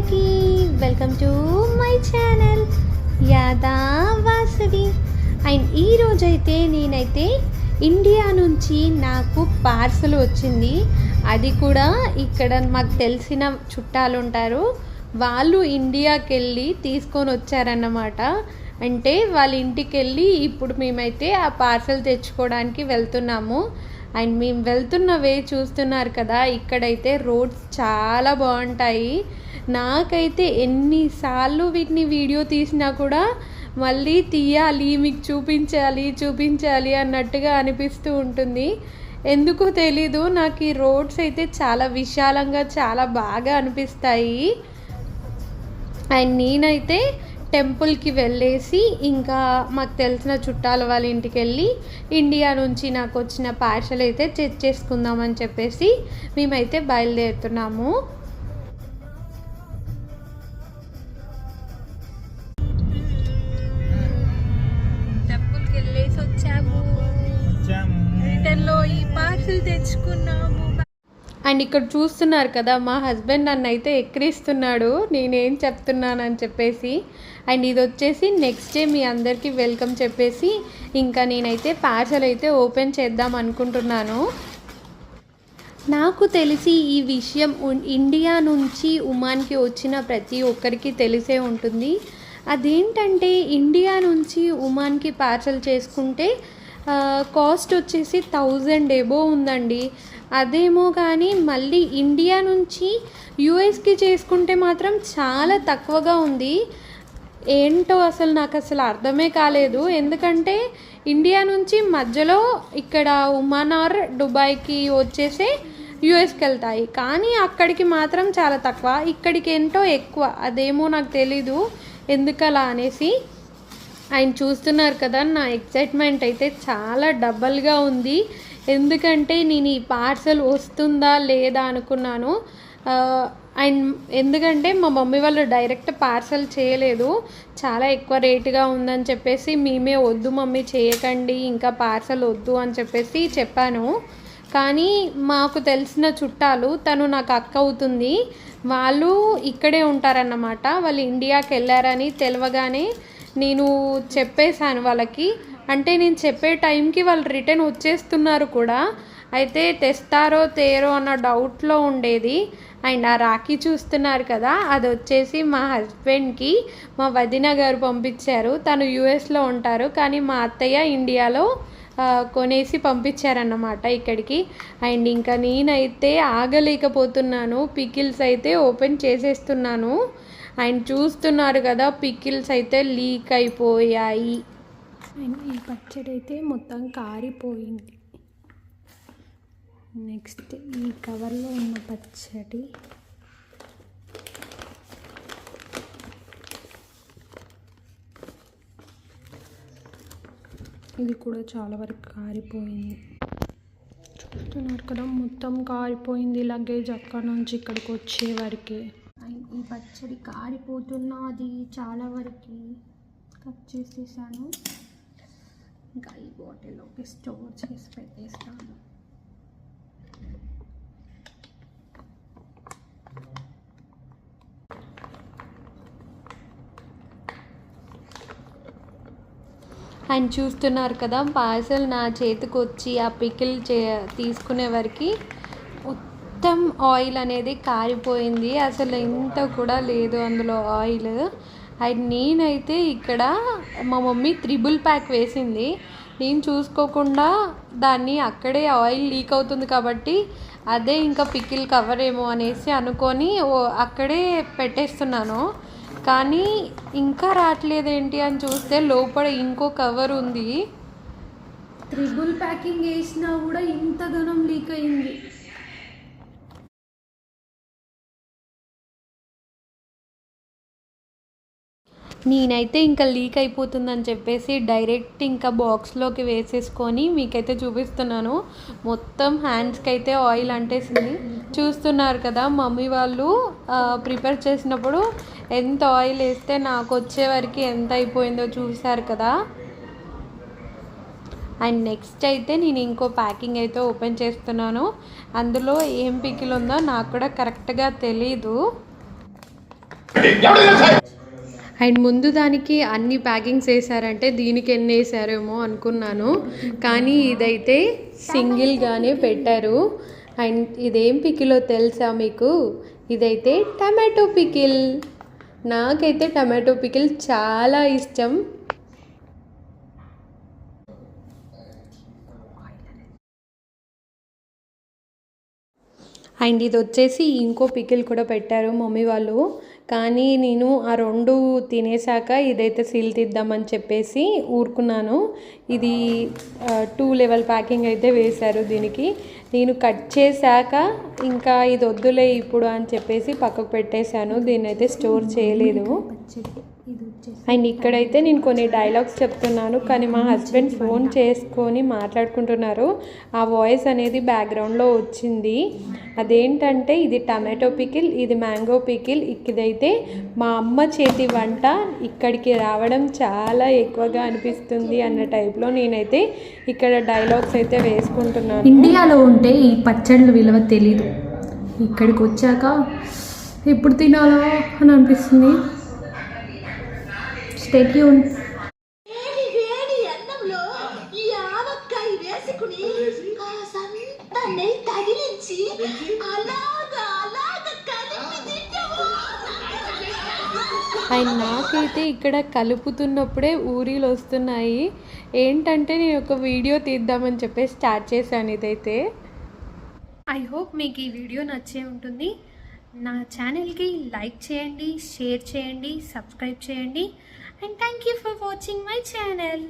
అందరికీ welcome to my channel Yada Vasavi. And ఈరోజైతే నేనైతే ఇండియా నుంచి నాకు పార్సల్ వచ్చింది. అది కూడా ఇక్కడ మాకు తెలిసిన చుట్టాలు ఉంటారు, వాళ్ళు ఇండియాకి వెళ్ళి తీసుకొని వచ్చారన్నమాట. అంటే వాళ్ళ ఇంటికి వెళ్ళి ఇప్పుడు మేమైతే ఆ పార్సల్ తెచ్చుకోవడానికి వెళ్తున్నాము. అండ్ మేము వెళ్తున్న వే చూస్తున్నారు కదా, ఇక్కడైతే రోడ్స్ చాలా బాగుంటాయి. నాకైతే ఎన్నిసార్లు వీటిని వీడియో తీసినా కూడా మళ్ళీ తీయాలి, మీకు చూపించాలి అన్నట్టుగా అనిపిస్తూ ఉంటుంది. ఎందుకో తెలీదు, నాకు ఈ రోడ్స్ అయితే చాలా విశాలంగా చాలా బాగా అనిపిస్తాయి. అండ్ నేనైతే టెంపుల్కి వెళ్ళేసి ఇంకా మాకు తెలిసిన చుట్టాల వాళ్ళ ఇంటికి వెళ్ళి ఇండియా నుంచి నాకు వచ్చిన పార్సల్ అయితే చెక్ చేసుకుందామని చెప్పేసి మేమైతే బయలుదేరుతున్నాము. టెంపుల్కి వెళ్ళేసి వచ్చాము, రిటర్న్లో ఈ పార్సల్ తెచ్చుకున్నాము. అండ్ ఇక్కడ చూస్తున్నారు కదా, మా హస్బెండ్ నన్ను అయితే ఎక్కిరిస్తున్నాడు నేనేం చెప్తున్నానని చెప్పేసి. అండ్ ఇది వచ్చేసి నెక్స్ట్ డే మీ అందరికీ వెల్కమ్ చెప్పేసి ఇంకా నేనైతే పార్సల్ అయితే ఓపెన్ చేద్దాం అనుకుంటున్నాను. నాకు తెలిసి ఈ విషయం ఇండియా నుంచి ఉమాన్కి వచ్చిన ప్రతి ఒక్కరికి తెలిసే ఉంటుంది. అదేంటంటే ఇండియా నుంచి ఉమాన్కి పార్సల్ చేసుకుంటే కాస్ట్ వచ్చేసి 1000 ఎబో ఉందండి. అదేమో కానీ మళ్ళీ ఇండియా నుంచి యూఎస్కి చేసుకుంటే మాత్రం చాలా తక్కువగా ఉంది. ఏంటో అసలు నాకు అర్థమే కాలేదు. ఎందుకంటే ఇండియా నుంచి మధ్యలో ఇక్కడ ఒమాన్ ఆర్ దుబాయ్కి వచ్చేసి యూఎస్కి వెళ్తాయి, కానీ అక్కడికి మాత్రం చాలా తక్కువ, ఇక్కడికి ఏంటో ఎక్కువ. అదేమో నాకు తెలీదు ఎందుకలా అనేసి. ఆయన చూస్తున్నారు కదా, నా ఎక్సైట్మెంట్ అయితే చాలా డబల్గా ఉంది. ఎందుకంటే నేను ఈ పార్సల్ వస్తుందా లేదా అనుకున్నాను. అండ్ ఎందుకంటే మా మమ్మీ వాళ్ళు డైరెక్ట్ పార్సల్ చేయలేదు, చాలా ఎక్కువ రేటుగా ఉందని చెప్పేసి మేమే వద్దు మమ్మీ చేయకండి, ఇంకా పార్సల్ వద్దు అని చెప్పేసి చెప్పాను. కానీ మాకు తెలిసిన చుట్టాలు, తను నాకు అక్క అవుతుంది, వాళ్ళు ఇక్కడే ఉంటారన్నమాట. వాళ్ళు ఇండియాకి వెళ్ళారని తెలియగానే నేను చెప్పేశాను వాళ్ళకి. అంటే నేను చెప్పే టైంకి వాళ్ళు రిటర్న్ వచ్చేస్తున్నారు కూడా. అయితే తెస్తారో తేరో అన్న డౌట్లో ఉండేది. అండ్ ఆ రాఖీ చూస్తున్నారు కదా, అది వచ్చేసి మా హస్బెండ్కి మా వదిన గారు పంపించారు. తను యూఎస్లో ఉంటారు, కానీ మా అత్తయ్య ఇండియాలో కొనేసి పంపించారన్నమాట ఇక్కడికి. అండ్ ఇంకా నేనైతే ఆగలేకపోతున్నాను, పికిల్స్ అయితే ఓపెన్ చేసేస్తున్నాను. అండ్ చూస్తున్నారు కదా, పికిల్స్ అయితే లీక్ అయిపోయాయి. అండ్ ఈ పచ్చడి అయితే మొత్తం కారిపోయింది. నెక్స్ట్ ఈ కవర్లో ఉన్న పచ్చడి ఇది కూడా చాలా వరకు కారిపోయింది. చూస్తున్నారు కదా, మొత్తం కారిపోయింది లగేజ్ అక్కడ నుంచి ఇక్కడికి వచ్చే వరకే. అండ్ ఈ పచ్చడి కారిపోతున్నది, చాలా వరకు కట్ చేసేసాను. ఇంకా ఈ బాటిల్లోకి స్టోర్ చేసి పెట్టేస్తాను. అండ్ చూస్తున్నారు కదా, పార్సల్ నా చేతికి వచ్చి ఆ పికిల్ తీసుకునే వరకు మొత్తం ఆయిల్ అనేది కారిపోయింది. అసలు ఇంత కూడా లేదు అందులో ఆయిల్. అండ్ నేనైతే ఇక్కడ మా మమ్మీ 3 ప్యాక్ వేసింది, నేను చూసుకోకుండా దాన్ని అక్కడే ఆయిల్ లీక్ అవుతుంది కాబట్టి అదే ఇంకా పికిల్ కవర్ ఏమో అనేసి అనుకొని అక్కడే పెట్టేస్తున్నాను. కానీ ఇంకా రావట్లేదేంటి అని చూస్తే లోపల ఇంకో కవర్ ఉంది. 3 ప్యాకింగ్ వేసినా కూడా ఇంత ఘనం లీక్ అయింది. నేనైతే ఇంకా లీక్ అయిపోతుందని చెప్పేసి డైరెక్ట్ ఇంకా బాక్స్లోకి వేసేసుకొని మీకైతే చూపిస్తున్నాను. మొత్తం హ్యాండ్స్కి అయితే ఆయిల్ అంటేసింది. చూస్తున్నారు కదా, మమ్మీ వాళ్ళు ప్రిపేర్ చేసినప్పుడు ఎంత ఆయిల్ వేస్తే నాకు వచ్చే వరకు ఎంత అయిపోయిందో చూసారు కదా. అండ్ నెక్స్ట్ అయితే నేను ఇంకో ప్యాకింగ్ అయితే ఓపెన్ చేస్తున్నాను. అందులో ఏం పికిల్ ఉందో నాకు కూడా కరెక్ట్గా తెలీదు. అండ్ ముందు దానికి అన్ని ప్యాకింగ్స్ వేసారంటే దీనికి ఎన్ని వేసారేమో అనుకున్నాను, కానీ ఇదైతే సింగిల్గానే పెట్టారు. అండ్ ఇదేం పికిలో తెలుసా మీకు? ఇదైతే టమాటో పికిల్. నాకైతే టమాటో పికిల్ చాలా ఇష్టం. అండ్ ఇది వచ్చేసి ఇంకో పికిల్ కూడా పెట్టారు మమ్మీ వాళ్ళు, కానీ నేను ఆ రెండు తినేసాక ఇదైతే సీల్ తీద్దామని చెప్పేసి ఊరుకున్నాను. ఇది 2 లెవెల్ ప్యాకింగ్ అయితే వేశారు దీనికి. నేను కట్ చేశాక ఇంకా ఇది వద్దులే ఇప్పుడు అని చెప్పేసి పక్కకు పెట్టేశాను, దీన్ని అయితే స్టోర్ చేయలేదు. అండ్ ఇక్కడైతే నేను కొన్ని డైలాగ్స్ చెప్తున్నాను, కానీ మా హస్బెండ్ ఫోన్ చేసుకొని మాట్లాడుకుంటున్నారు. ఆ వాయిస్ అనేది బ్యాక్గ్రౌండ్లో వచ్చింది. అదేంటంటే ఇది టమాటో పికిల్, ఇది మ్యాంగో పికిల్. ఇదైతే మా అమ్మ చేతి వంట, ఇక్కడికి రావడం చాలా ఎక్కువగా అనిపిస్తుంది అన్న టైప్లో నేనైతే ఇక్కడ డైలాగ్స్ అయితే వేసుకుంటున్నాను. ఇండియాలో ఉంటే ఈ పచ్చళ్ళ విలువ తెలీదు, ఇక్కడికి వచ్చాక ఎప్పుడు తినాలా అని అనిపిస్తుంది. Stay tune. వేడి అన్నంలో ఈ ఆవకాయ వేసుకుని కాసంత నెయ్యి తగిలించి అలాగా కలిపి తింటావు. అండ్ నాకైతే ఇక్కడ కలుపుతున్నప్పుడే ఊరిలు వస్తున్నాయి. ఏంటంటే నేను ఒక వీడియో తీద్దామని చెప్పి స్టార్ట్ చేశాను ఇదైతే. ఐ హోప్ మీకు ఈ వీడియో నచ్చే ఉంటుంది. నా ఛానల్కి లైక్ చేయండి, షేర్ చేయండి, సబ్స్క్రైబ్ చేయండి. And thank you for watching my channel.